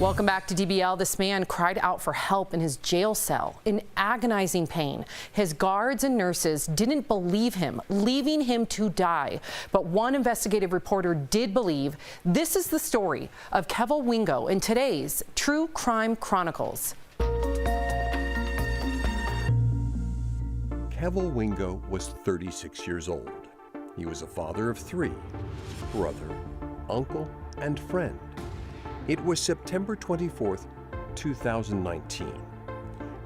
Welcome back to DBL. This man cried out for help in his jail cell in agonizing pain. His guards and nurses didn't believe him, leaving him to die. But one investigative reporter did believe. This is the story of Kevil Wingo in today's True Crime Chronicles. Kevil Wingo was 36 years old. He was a father of 3, brother, uncle, and friend. It was September 24th, 2019.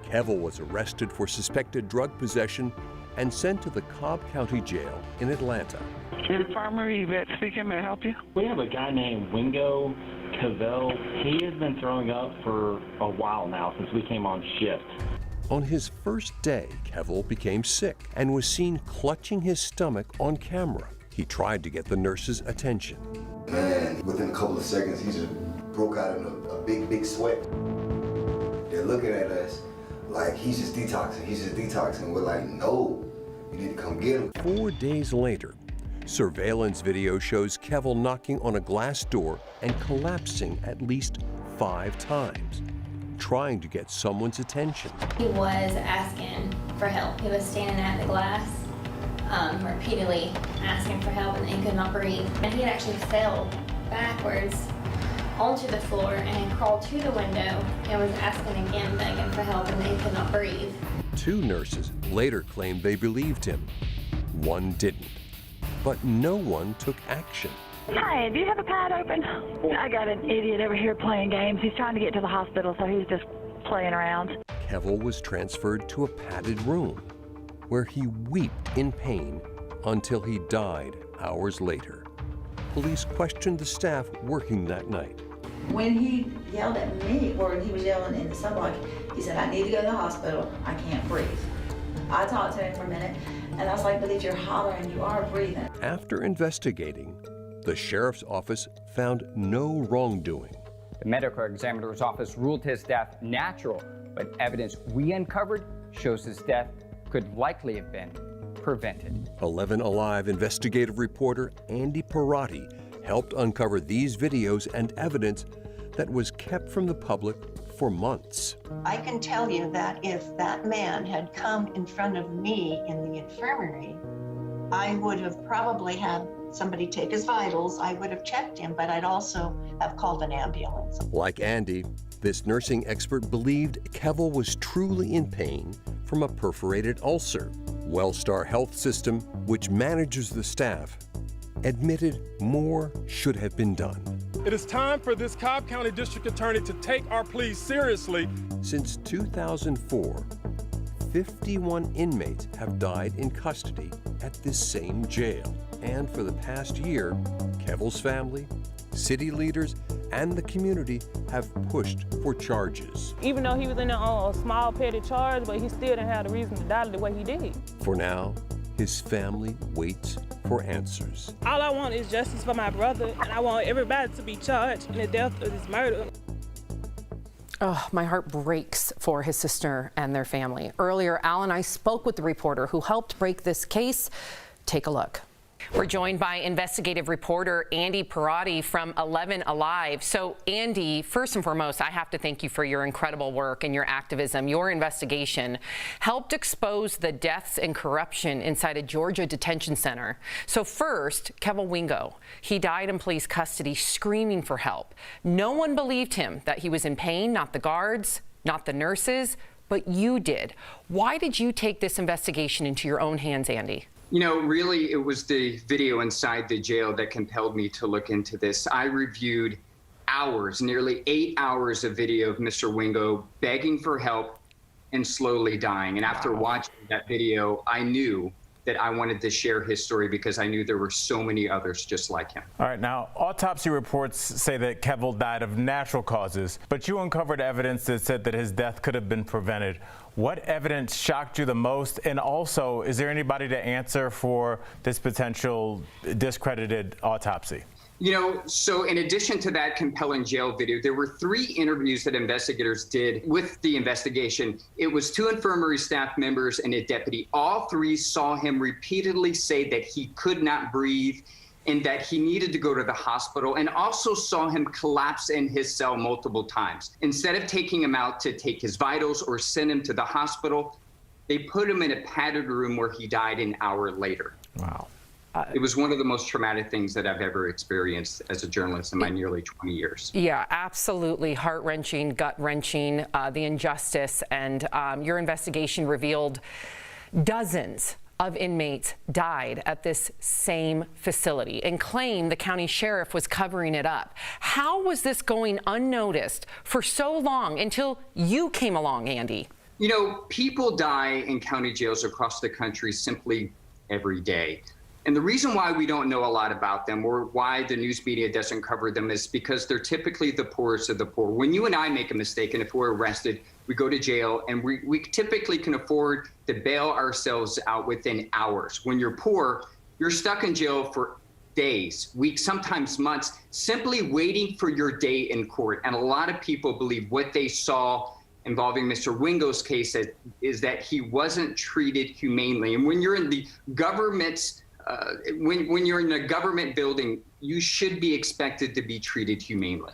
Kevil was arrested for suspected drug possession and sent to the Cobb County Jail in Atlanta. Infirmary vet speaking, may I help you? We have a guy named Wingo Kevil. He has been throwing up for a while now since we came on shift. On his first day, Kevil became sick and was seen clutching his stomach on camera. He tried to get the nurse's attention. And within a couple of seconds, he just broke out in a big sweat. They're looking at us like he's just detoxing. We're like, no, you need to come get him. 4 days later, surveillance video shows Kevil knocking on a glass door and collapsing at least 5 times, trying to get someone's attention. He was asking for help. He was standing at the glass, repeatedly asking for help, and he could not breathe. And he had actually fell backwards onto the floor and crawled to the window and was asking again, begging for help, and he could not breathe. 2 nurses later claimed they believed him. 1 didn't. But no one took action. Hi, do you have a pad open? I got an idiot over here playing games. He's trying to get to the hospital, so he's just playing around. Kevil was transferred to a padded room where he wept in pain until he died hours later. Police questioned the staff working that night. When he yelled at me, or he was yelling in the sunlight, he said, I need to go to the hospital. I can't breathe. I talked to him for a minute, and I was like, but if you're hollering, you are breathing. After investigating, the sheriff's office found no wrongdoing. The medical examiner's office ruled his death natural, but evidence we uncovered shows his death could likely have been prevented. 11 Alive investigative reporter Andy Pierotti helped uncover these videos and evidence that was kept from the public for months. I can tell you that if that man had come in front of me in the infirmary, I would have probably had somebody take his vitals. I would have checked him, but I'd also have called an ambulance. Like Andy, this nursing expert believed Kevil was truly in pain from a perforated ulcer. Wellstar Health System, which manages the staff, admitted more should have been done. It is time for this Cobb County District Attorney to take our pleas seriously. Since 2004, 51 inmates have died in custody at this same jail. And for the past year, Kevil's family, city leaders, and the community have pushed for charges. Even though he was in a small petty charge, but he still didn't have the reason to die the way he did. For now, his family waits for answers. All I want is justice for my brother, and I want everybody to be charged in the death of this murder. Oh, my heart breaks for his sister and their family. Earlier, Al and I spoke with the reporter who helped break this case. Take a look. We're joined by investigative reporter Andy Pierotti from 11 Alive. So, Andy, first and foremost, I have to thank you for your incredible work and your activism. Your investigation helped expose the deaths and corruption inside a Georgia detention center. So first, Kevil Wingo. He died in police custody screaming for help. No one believed him that he was in pain, not the guards, not the nurses, but you did. Why did you take this investigation into your own hands, Andy? You know, really, it was the video inside the jail that compelled me to look into this. I reviewed hours, nearly 8 hours of video of Mr. Wingo begging for help and slowly dying. And after watching that video, I knew that I wanted to share his story because I knew there were so many others just like him. All right, now, autopsy reports say that Kevil died of natural causes, but you uncovered evidence that said that his death could have been prevented. What evidence shocked you the most? And also, is there anybody to answer for this potential discredited autopsy? You know, so in addition to that compelling jail video, there were 3 interviews that investigators did with the investigation. It was 2 infirmary staff members and a deputy. All 3 saw him repeatedly say that he could not breathe and that he needed to go to the hospital, and also saw him collapse in his cell multiple times. Instead of taking him out to take his vitals or send him to the hospital, they put him in a padded room where he died an hour later. Wow. It was one of the most traumatic things that I've ever experienced as a journalist in my nearly 20 years. Yeah, absolutely heart-wrenching, gut-wrenching, the injustice, and your investigation revealed dozens of inmates died at this same facility and claimed the county sheriff was covering it up. How was this going unnoticed for so long until you came along, Andy? You know, people die in county jails across the country simply every day. And the reason why we don't know a lot about them, or why the news media doesn't cover them, is because they're typically the poorest of the poor. When you and I make a mistake, and if we're arrested, we go to jail, and we typically can afford to bail ourselves out within hours. When you're poor, you're stuck in jail for days, weeks, sometimes months, simply waiting for your day in court. And a lot of people believe what they saw involving Mr. Wingo's case is that he wasn't treated humanely. And when you're in the government's when you're in a government building, you should be expected to be treated humanely.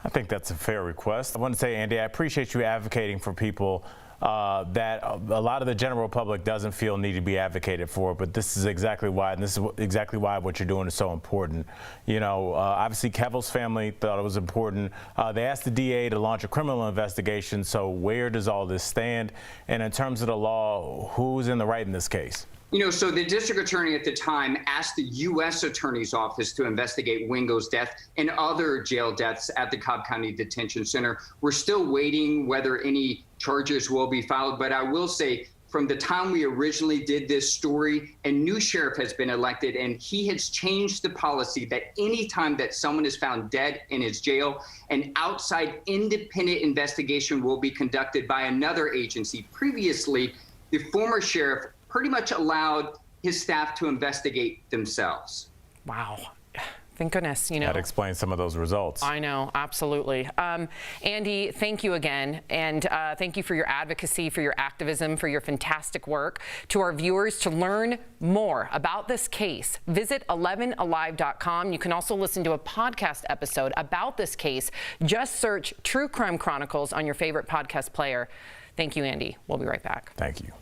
I think that's a fair request. I want to say, Andy, I appreciate you advocating for people that a lot of the general public doesn't feel need to be advocated for, but this is exactly why, and this is exactly why what you're doing is so important. You know, obviously Kevil's family thought it was important. They asked the DA to launch a criminal investigation, so where does all this stand? And in terms of the law, who's in the right in this case? You know, so the district attorney at the time asked the U.S. Attorney's Office to investigate Wingo's death and other jail deaths at the Cobb County Detention Center. We're still waiting whether any charges will be filed, but I will say from the time we originally did this story, a new sheriff has been elected, and he has changed the policy that any time that someone is found dead in his jail, an outside independent investigation will be conducted by another agency. Previously, the former sheriff pretty much allowed his staff to investigate themselves. Wow. Thank goodness, you know. That explains some of those results. I know, absolutely. Andy, thank you again. And thank you for your advocacy, for your activism, for your fantastic work. To our viewers, to learn more about this case, visit 11alive.com. You can also listen to a podcast episode about this case. Just search True Crime Chronicles on your favorite podcast player. Thank you, Andy. We'll be right back. Thank you.